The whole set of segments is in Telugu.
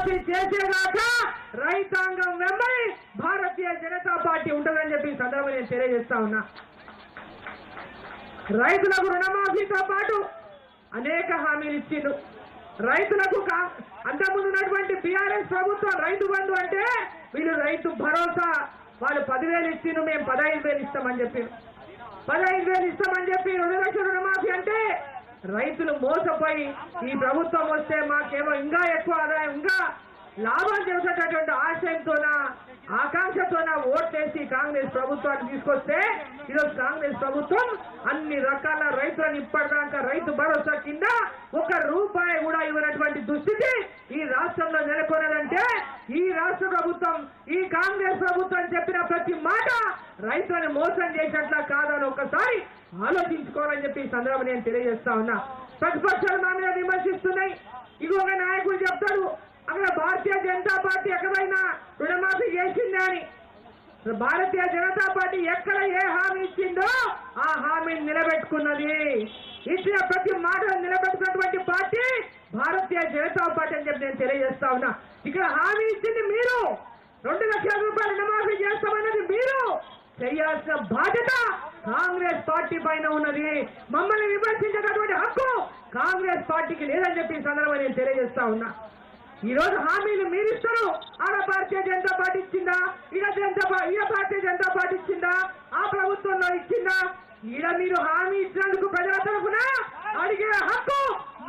రుణమాఫీ చేసేదాకా రైతాంగం వెంబడి భారతీయ జనతా పార్టీ ఉంటుందని చెప్పి సందర్భంగా నేను తెలియజేస్తా ఉన్నా. రైతులకు రుణమాఫీతో పాటు అనేక హామీలు ఇచ్చిండు. రైతులకు అంతకుముందు ఉన్నటువంటి బీఆర్ఎస్ ప్రభుత్వం రైతు బంధు అంటే వీళ్ళు రైతు భరోసా వాళ్ళు 10,000 ఇచ్చిండు, మేము 15,000 ఇస్తామని చెప్పి 15,000 ఇస్తామని చెప్పి 2 లక్షల రుణమాఫీ అంటే రైతులు మోసపోయి ఈ ప్రభుత్వం వస్తే మాకేమో ఇంకా ఎక్కువ ఆదాయం ఇంకా లాభం చేసేటటువంటి ఆశయంతోన ఆకాంక్షతోన ఓట్లేసి కాంగ్రెస్ ప్రభుత్వాన్ని తీసుకొస్తే ఈరోజు కాంగ్రెస్ ప్రభుత్వం అన్ని రకాల రైతులను ఇప్పటిదాకా రైతు భరోసా కింద ₹1 కూడా ఇవ్వనటువంటి దుస్థితి ఈ రాష్ట్రంలో నెలకొన్నదంటే ఈ రాష్ట్ర ప్రభుత్వం ఈ కాంగ్రెస్ ప్రభుత్వం చెప్పిన ప్రతి మాట రైతులను మోసం చేసినట్లా కాదని ఒకసారి ఆలోచించుకోవాలని చెప్పి ఈ సందర్భంగా నేను తెలియజేస్తా ఉన్నా. ప్రతిపక్షాలు మా మీద విమర్శిస్తున్నాయి. ఇంకొక నాయకుడు చెప్తాడు అక్కడ భారతీయ జనతా పార్టీ ఎక్కడైనా రుణమాఫీ చేసిందే అని. భారతీయ జనతా పార్టీ ఎక్కడ ఏ హామీ ఇచ్చిందో ఆ హామీని నిలబెట్టుకున్నది. ఇచ్చిన ప్రతి మాటను నిలబెట్టుకున్నటువంటి పార్టీ భారతీయ జనతా పార్టీ అని చెప్పి నేను తెలియజేస్తా ఉన్నా. ఇక్కడ హామీ ఇచ్చింది మీరు, 2 లక్షల రూపాయలు రుణమాఫీ చేస్తామన్నది మీరు, చేయాల్సిన బాధ్యత కాంగ్రెస్ పార్టీ పైన ఉన్నది. మమ్మల్ని విమర్శించేటటువంటి హక్కు కాంగ్రెస్ పార్టీకి లేదని చెప్పి ఈ సందర్భంగా నేను తెలియజేస్తా ఉన్నా. ఈ రోజు హామీలు మీరు ఇస్తారు, ఆడ భారతీయ జనతా పార్టీ ఇచ్చిందా, ఈడ భారతీయ జనతా పార్టీ ఇచ్చిందా, ఆ ప్రభుత్వంలో ఇచ్చిందా? ఈడ మీరు హామీ ఇచ్చినందుకు ప్రజల తరఫున అడిగే హక్కు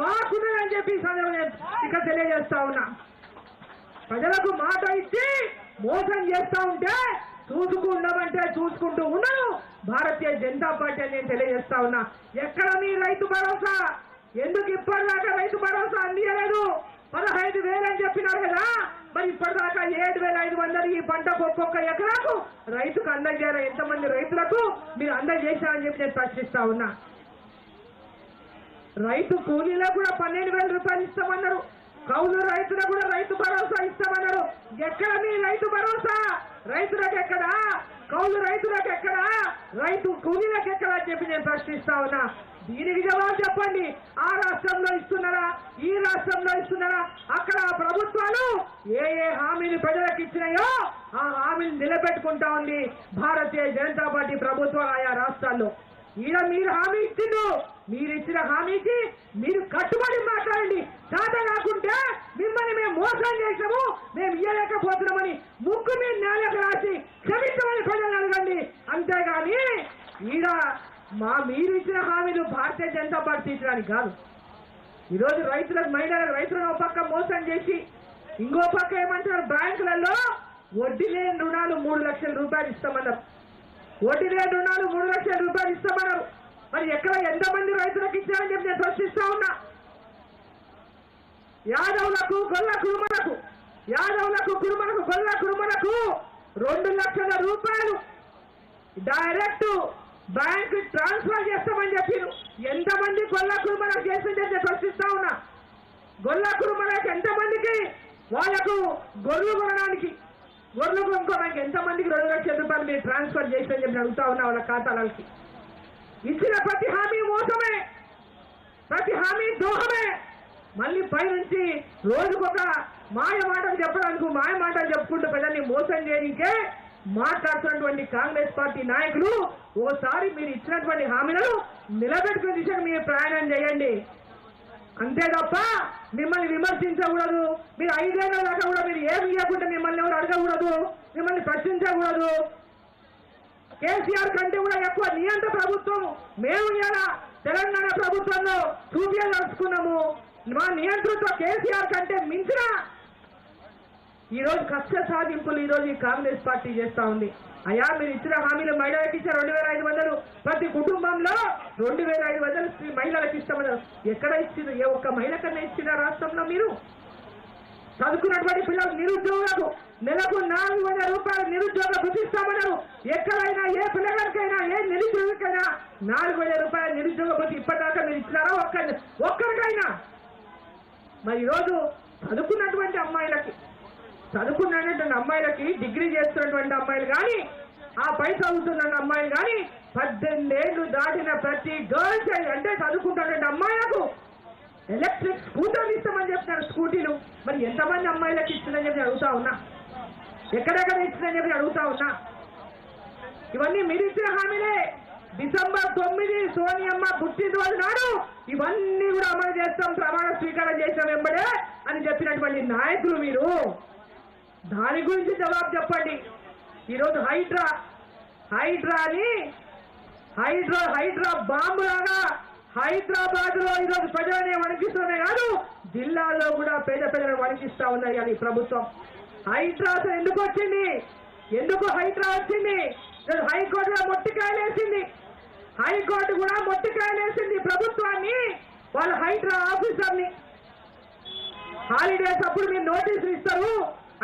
మాకున్నదని చెప్పి ఈ సందర్భంగా ఇక్కడ తెలియజేస్తా ఉన్నా. ప్రజలకు మాట ఇచ్చి మోసం చేస్తా ఉంటే చూసుకుంటామంటే చూసుకుంటూ ఉన్నాను భారతీయ జనతా పార్టీ అని నేను తెలియజేస్తా ఉన్నా. ఎక్కడ మీ రైతు భరోసా? ఎందుకు ఇప్పటిదాకా రైతు భరోసా అందియలేదు? 15,000 అని చెప్పినారు కదా, మరి ఇప్పటిదాకా 7,500 ఈ పంటకు ఒక్కొక్క ఎకరాకు రైతుకు అందజేయాలి. ఎంతమంది రైతులకు మీరు అందజేశారని చెప్పి నేను ప్రశ్నిస్తా ఉన్నా. రైతు కూలీలకు కూడా 12,000 రూపాయలు ఇస్తామన్నారు. కౌలు రైతులకు కూడా రైతు భరోసా ఇస్తామన్నారు. ఎక్కడ మీ రైతు భరోసా? రైతులకు ఎక్కడా? కౌలు రైతులకు ఎక్కడా? రైతు కూలీలకు ఎక్కడా అని చెప్పి నేను ప్రశ్నిస్తా ఉన్నా. దీనికి జవాబు చెప్పండి. ఆ రాష్ట్రంలో ఇస్తున్నారా, ఈ రాష్ట్రంలో ఇస్తున్నారా? అక్కడ ప్రభుత్వాలు ఏ హామీని ప్రజలకు ఇచ్చినాయో ఆ హామీని నిలబెట్టుకుంటా ఉంది భారతీయ జనతా పార్టీ ప్రభుత్వాలు ఆయా రాష్ట్రాల్లో. ఈడ మీరు హామీ ఇచ్చిండు, మీరు ఇచ్చిన హామీకి మీరు కట్టుబడి మాట్లాడండి. సాధ కాకుంటే మిమ్మల్ని మేము మోసం చేసాము, మేము ఇయ్యలేకపోతున్నామని ముక్కు మీద నేలకు రాసి క్షమించమని ప్రజలు అడగండి. అంతేగాని ఈడ మీరు ఇచ్చిన హామీలు భారతీయ జనతా పార్టీ ఇచ్చడానికి కాదు. ఈరోజు రైతులను ఒక పక్క మోసం చేసి ఇంకో పక్క ఏమంటారు, బ్యాంకులలో వడ్డీ లేని రుణాలు 3 లక్షల రూపాయలు ఇస్తామన్నారు. వడ్డీ లేని రుణాలు 3 లక్షల రూపాయలు ఇస్తామన్నారు. మరి ఎక్కడ ఎంతమంది రైతులకు ఇచ్చారని చెప్పి నేను ప్రశ్నిస్తా ఉన్నా. యాదవులకు గొల్ల కురుమలకు 2 లక్షల రూపాయలు డైరెక్ట్ బ్యాంక్ ట్రాన్స్ఫర్ చేస్తామని చెప్పారు. ఎంతమంది గొల్ల కురుమలకు చేసిందని ప్రశ్నిస్తా ఉన్నా. గొల్ల కురుమలకు ఎంతమందికి వాళ్లకు గొర్రెలు కొనడానికి ఎంతమందికి 2 లక్షల రూపాయలు మీరు ట్రాన్స్ఫర్ చేస్తామని చెప్పి అడుగుతా ఉన్నా. వాళ్ళ ఖాతాలకి ఇచ్చిన ప్రతి హామీ మోసమే, ప్రతి హామీ ద్రోహమే. మళ్ళీ పైనుంచి రోజుకొక మాయ మాటలు చెప్పుకుంటూ ప్రజల్ని మోసం చేయడానికే మాట్లాడుతున్నటువంటి కాంగ్రెస్ పార్టీ నాయకులు ఓసారి మీరు ఇచ్చినటువంటి హామీలను నిలబెట్టుకునే దిశగా మీరు ప్రయాణం చేయండి. అంతే తప్ప మిమ్మల్ని విమర్శించకూడదు. మీరు 5 ఏళ్ల దాకా కూడా మీరు ఏమి ఇవ్వకుండా మిమ్మల్ని ఎవరు అడగకూడదు, మిమ్మల్ని ప్రశ్నించకూడదు. కేసీఆర్ కంటే కూడా ఎక్కువ నియంత్ర ప్రభుత్వం మేము ఇలా తెలంగాణ ప్రభుత్వంలో చూపించదలుచుకున్నాము. మా నియంత్రణతో కేసీఆర్ కంటే మించిన ఈరోజు కక్ష సాధింపులు ఈరోజు ఈ కాంగ్రెస్ పార్టీ చేస్తా ఉంది. అయ్యా మీరు ఇచ్చిన హామీలు మహిళలకు ఇచ్చారు 2,500, ప్రతి కుటుంబంలో 2,500 మహిళలకు ఇస్తామన్నారు. ఎక్కడ ఇచ్చింది? ఏ ఒక్క మహిళ కన్నా ఇచ్చిన రాష్ట్రంలో? మీరు చదువుకున్నటువంటి పిల్లలు నిరుద్యోగులకు నెలకు 4,000 రూపాయలు నిరుద్యోగ భృతిస్తామన్నారు. ఎక్కడైనా ఏ పిల్లగారికైనా ఏ నిరుద్యోగికైనా 4,000 రూపాయలు నిరుద్యోగ భృతి ఇప్పటిదాకా మీరు ఇచ్చినారా ఒక్కరికైనా? మరి ఈరోజు చదువుకున్నటువంటి అమ్మాయిలకి డిగ్రీ చేస్తున్నటువంటి అమ్మాయిలు కానీ ఆ పై చదువుతున్న అమ్మాయిలు కానీ 18 ఏళ్లు దాటిన ప్రతి గర్ల్ చైల్డ్ అంటే చదువుకుంటున్నటువంటి అమ్మాయిలకు ఎలక్ట్రిక్ స్కూటర్లు ఇస్తామని చెప్తున్నారు, స్కూటీలు. మరి ఎంతమంది అమ్మాయిలకు ఇస్తుందని చెప్పి అడుగుతా ఉన్నా, ఎక్కడెక్కడ ఇస్తుందని చెప్పి అడుగుతా ఉన్నా. ఇవన్నీ మీరు ఇచ్చిన హామీలే. డిసెంబర్ 9 సోనియమ్మ పుట్టినరోజు నాడు ఇవన్నీ కూడా అమలు చేస్తాం, ప్రమాణ స్వీకారం చేసాం వెంబడే అని చెప్పినటువంటి నాయకులు మీరు. దాని గురించి జవాబు చెప్పండి. ఈరోజు హైడ్రా బాంబులాగా హైదరాబాద్ లో ఈరోజు ప్రజలనే వణికిస్తున్నాయి కాదు, జిల్లాలో కూడా పేద ప్రజలను వణికిస్తా ఉన్నాయి అని ప్రభుత్వం. హైడ్రా అసలు ఎందుకు వచ్చింది? ఎందుకు హైడ్రా వచ్చింది? హైకోర్టులో మొట్టికాయలేసింది, హైకోర్టు కూడా మొట్టికాయలేసింది ప్రభుత్వాన్ని, వాళ్ళ హైడ్రా ఆఫీసర్ని. హాలిడేస్ అప్పుడు మీరు నోటీసులు ఇస్తారు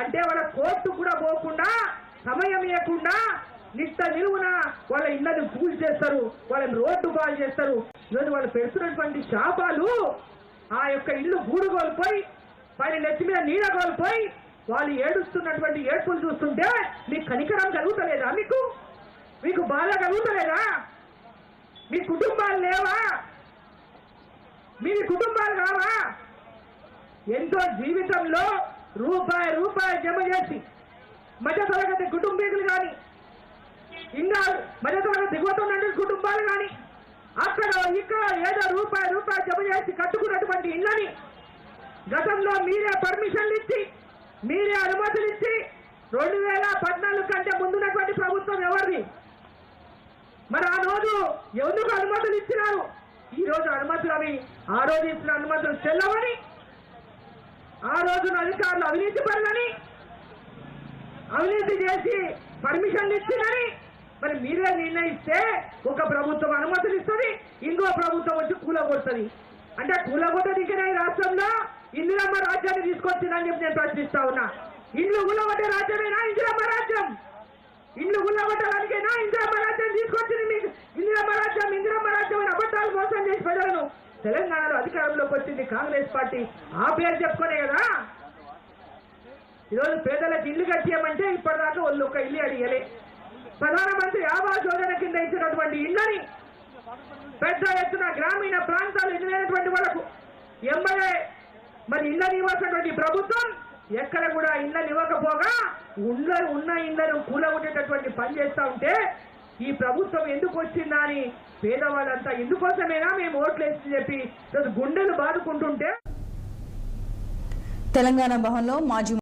అంటే వాళ్ళ కోర్టు కూడా పోకుండా, సమయం ఇవ్వకుండా నిట్ట నిలువున వాళ్ళ ఇళ్లను కూల్ చేస్తారు, వాళ్ళని రోడ్డు బాగు చేస్తారు. ఈరోజు వాళ్ళు పెడుతున్నటువంటి శాపాలు, ఆ యొక్క ఇల్లు గూడు కోల్పోయి పైన నెత్తి మీద నీడ కోల్పోయి వాళ్ళు ఏడుస్తున్నటువంటి ఏడ్పులు చూస్తుంటే మీకు కనికరం కలుగుతలేదా? మీకు బాధ కలుగుతలేదా? మీ కుటుంబాలు లేవా? మీ కుటుంబాలు కావా? ఎంతో జీవితంలో రూపాయి జమ చేసి మధ్యతరగతి కుటుంబీకులు కానీ, ఇంకా మధ్యతరగతి దిగువతున్న కుటుంబాలు కానీ అక్కడ ఇక్కడ ఏదో రూపాయి జమ చేసి కట్టుకున్నటువంటి ఇళ్ళని గతంలో మీరే పర్మిషన్లు ఇచ్చి, మీరే అనుమతులు ఇచ్చి 2014 కంటే ముందున్నటువంటి ప్రభుత్వం ఎవరిది? మరి ఆ రోజు ఎందుకు అనుమతులు ఇచ్చినారు? ఈ రోజు అనుమతులు అవి ఆ రోజు ఇచ్చిన అనుమతులు చెల్లవని, ఆ రోజున అధికారులు అవినీతి పరులని, అవినీతి చేసి పర్మిషన్లు ఇచ్చిందని మరి మీరే నిర్ణయిస్తే ఒక ప్రభుత్వం అనుమతులు ఇస్తుంది, ఇంకో ప్రభుత్వం వచ్చి కూలగొడుతుంది. అంటే కూలగొట్టడానికి ఈ రాష్ట్రంలో ఇందిరమ్మ రాజ్యాన్ని తీసుకొచ్చిందని చెప్పి నేను ప్రశ్నిస్తా ఉన్నా. ఇల్లు కూలగొట్టే రాజ్యమేనా ఇందిరమ్మ రాజ్యం? ఇల్లు కూలగొట్టడానికైనా ఇందిరమ్మ రాజ్యం తీసుకొచ్చింది మీకు? ఇందిరమ్మ రాజ్యం అని అబద్ధాలు మోసం చేసి ప్రజలను తెలంగాణలో అధికారంలోకి వచ్చింది కాంగ్రెస్ పార్టీ. ఆ పేరు చెప్పుకునే కదా ఈరోజు పేదలకు ఇల్లు కట్టియమంటే ఇప్పటిదాకా వాళ్ళు ఒక ఇల్లు అడిగలే. ప్రధానమంత్రి ఆవాస్ యోజన కింద ఇచ్చినటువంటి ఇళ్ళని పెద్ద ఎత్తున గ్రామీణ ప్రాంతాలు ఎన్నినటువంటి వాళ్ళకు ఎంబడే మరి ఇళ్ళని ఇవ్వాల్సినటువంటి ప్రభుత్వం ఎక్కడ కూడా ఇళ్ళని ఇవ్వకపోగా ఉన్న ఇళ్లను కూలగొట్టేటటువంటి పని చేస్తా ఉంటే ఈ ప్రభుత్వం ఎందుకు వచ్చిందా అని పేదవాళ్ళంతా ఇందుకోసమేనా మేము ఓట్లు వేసి చెప్పి గుండెలు బాదుకుంటుంటే తెలంగాణ భవన్లో మాజీ